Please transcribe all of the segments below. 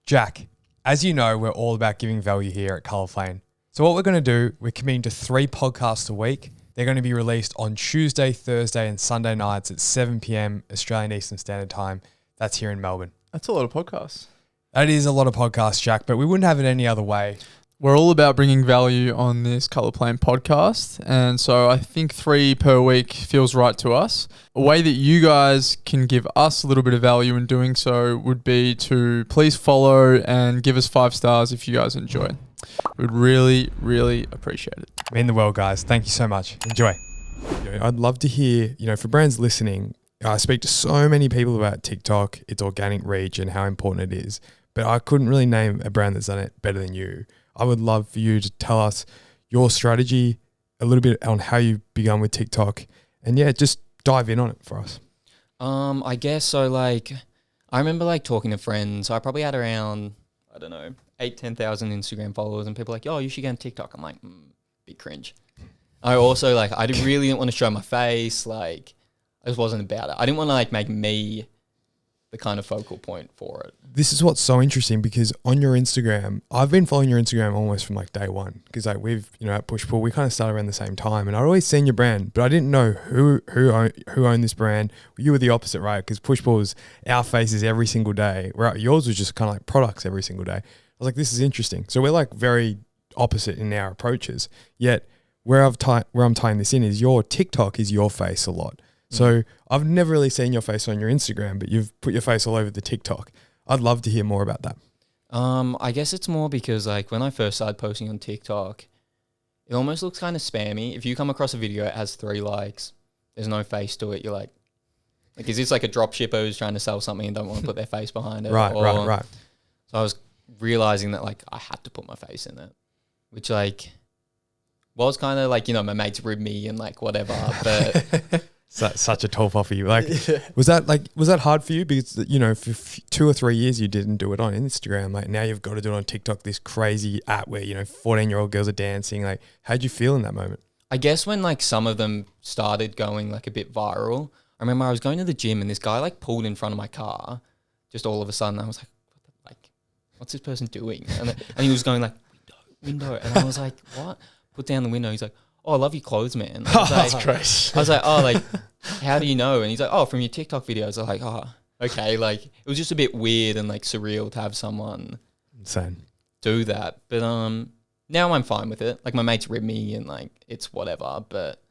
Jack, as you know, we're all about giving value here at Colour Plane. So what we're going to do, we're committing to 3 podcasts a week. They're going to be released on Tuesday, Thursday, and Sunday nights at 7 p.m. Australian Eastern Standard Time. That's here in Melbourne. That's a lot of podcasts. That is a lot of podcasts, Jack, but we wouldn't have it any other way. We're all about bringing value on this Colour Plane podcast. And so I think 3 per week feels right to us. A way that you guys can give us a little bit of value in doing so would be to please follow and give us 5 stars if you guys enjoy. We'd really, really appreciate it. Mean the world, guys. Thank you so much. Enjoy. I'd love to hear, for brands listening, I speak to so many people about TikTok, its organic reach and how important it is, but I couldn't really name a brand that's done it better than you. I would love for you to tell us your strategy, a little bit on how you begun with TikTok, and just dive in on it for us. I guess so. I remember talking to friends. I probably had around 8,000-10,000 Instagram followers, and people were like, "Oh, you should get on TikTok." I'm like, bit cringe. I also I really didn't want to show my face. I just wasn't about it. I didn't want to make me the kind of focal point for it. This is what's so interesting because on your Instagram, I've been following your Instagram almost from day one because we've, at Push Pull, we kind of started around the same time and I'd always seen your brand, but I didn't know who owned this brand. You were the opposite, right? Because Push Pull was our faces every single day, where yours was just kind of products every single day. I was like, this is interesting. So we're very opposite in our approaches, yet where I'm tying this in is your TikTok is your face a lot. So I've never really seen your face on your Instagram, but you've put your face all over the TikTok. I'd love to hear more about that. I guess it's more because when I first started posting on TikTok, it almost looks kind of spammy. If you come across a video, it has 3 likes, there's no face to it. You're like, is this a drop shipper who's trying to sell something and don't want to put their face behind it? Right. So I was realizing that I had to put my face in it, which was kind of my mates rib me and whatever, but... Such a tall for you. Was that hard for you? Because, for 2 or 3 years you didn't do it on Instagram. Now you've got to do it on TikTok, this crazy app where, 14-year-old girls are dancing. How'd you feel in that moment? I guess when some of them started going a bit viral, I remember I was going to the gym and this guy pulled in front of my car. Just all of a sudden I was what's this person doing? And he was going window. And I was like, what? Put down the window. He's like, "Oh, I love your clothes, man." That's crazy. I was like, "Oh, how do you know?" And he's like, "Oh, from your TikTok videos." I was like, "Oh, okay." It was just a bit weird and surreal to have someone insane do that. But now I'm fine with it. My mates rib me and it's whatever. But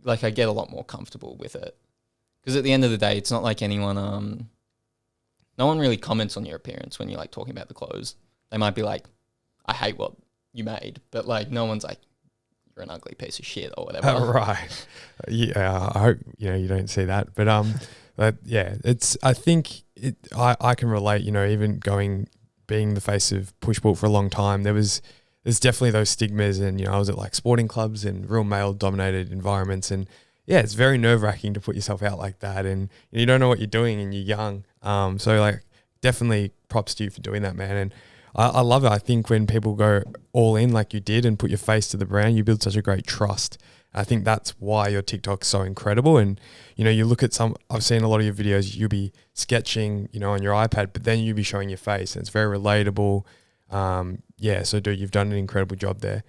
I get a lot more comfortable with it because at the end of the day, it's not anyone. No one really comments on your appearance when you're talking about the clothes. They might be like, "I hate what you made," but no one's like, "You're an ugly piece of shit," or whatever. Right. Yeah, I hope you don't see that. But I think I can relate, even being the face of Push Pull for a long time, there's definitely those stigmas and, I was at sporting clubs and real male dominated environments and it's very nerve wracking to put yourself out like that and you don't know what you're doing and you're young. So definitely props to you for doing that, man. And I love it. I think when people go all in like you did and put your face to the brand, you build such a great trust. I think that's why your TikTok's so incredible. And, you look at I've seen a lot of your videos, you'll be sketching, on your iPad, but then you'll be showing your face and it's very relatable. So dude, you've done an incredible job there.